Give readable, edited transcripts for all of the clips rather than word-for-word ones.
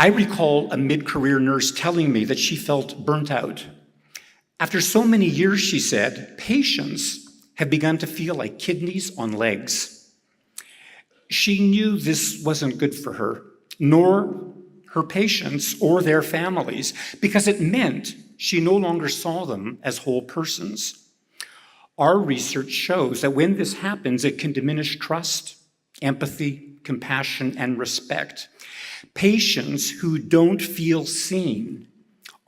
I recall a mid-career nurse telling me that she felt burnt out. After so many years, she said, patients have begun to feel like kidneys on legs. She knew this wasn't good for her, nor her patients or their families, because it meant she no longer saw them as whole persons. Our research shows that when this happens, it can diminish trust, empathy, compassion, and respect. Patients who don't feel seen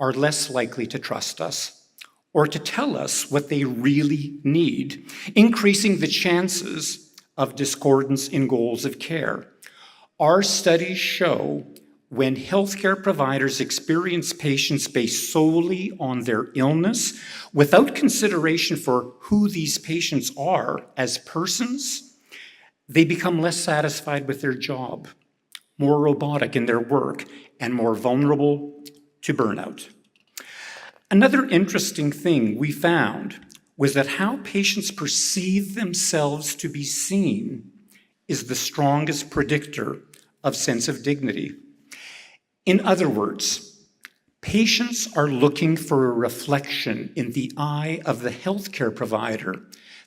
are less likely to trust us or to tell us what they really need, increasing the chances of discordance in goals of care. Our studies show when healthcare providers experience patients based solely on their illness, without consideration for who these patients are as persons, they become less satisfied with their job, more robotic in their work, and more vulnerable to burnout. Another interesting thing we found was that how patients perceive themselves to be seen is the strongest predictor of sense of dignity. In other words, patients are looking for a reflection in the eye of the healthcare provider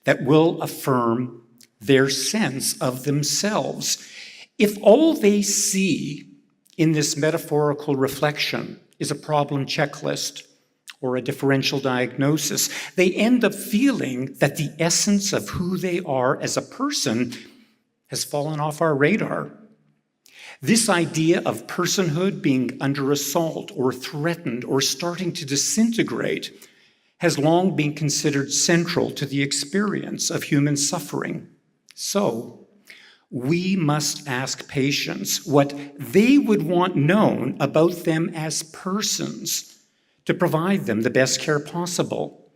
that will affirm their sense of themselves. If all they see in this metaphorical reflection is a problem checklist or a differential diagnosis, they end up feeling that the essence of who they are as a person has fallen off our radar. This idea of personhood being under assault or threatened or starting to disintegrate has long been considered central to the experience of human suffering. So, we must ask patients what they would want known about them as persons to provide them the best care possible.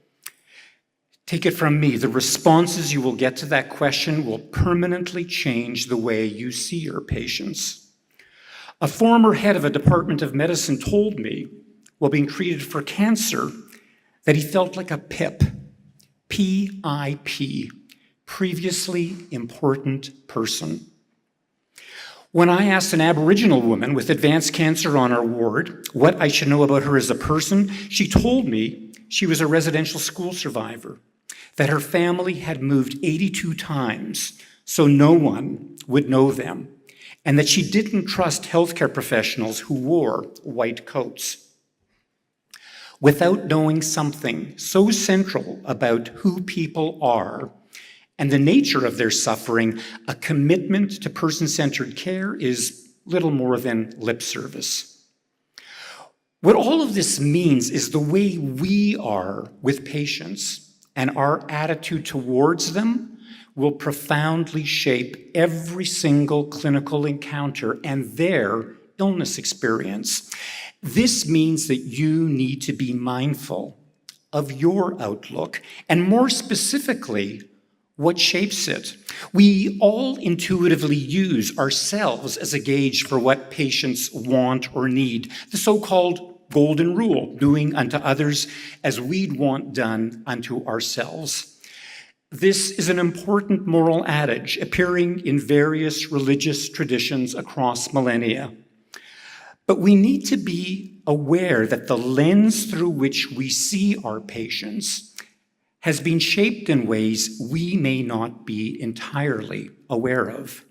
Take it from me, the responses you will get to that question will permanently change the way you see your patients. A former head of a department of medicine told me, while being treated for cancer, that he felt like a PIP, P-I-P, previously important person. When I asked an Aboriginal woman with advanced cancer on our ward what I should know about her as a person, she told me she was a residential school survivor, that her family had moved 82 times so no one would know them, and that she didn't trust healthcare professionals who wore white coats. Without knowing something so central about who people are and the nature of their suffering, a commitment to person-centered care is little more than lip service. What all of this means is the way we are with patients and our attitude towards them will profoundly shape every single clinical encounter and their illness experience. This means that you need to be mindful of your outlook, and more specifically, what shapes it. We all intuitively use ourselves as a gauge for what patients want or need, the so-called golden rule, doing unto others as we'd want done unto ourselves. This is an important moral adage appearing in various religious traditions across millennia. But we need to be aware that the lens through which we see our patients has been shaped in ways we may not be entirely aware of.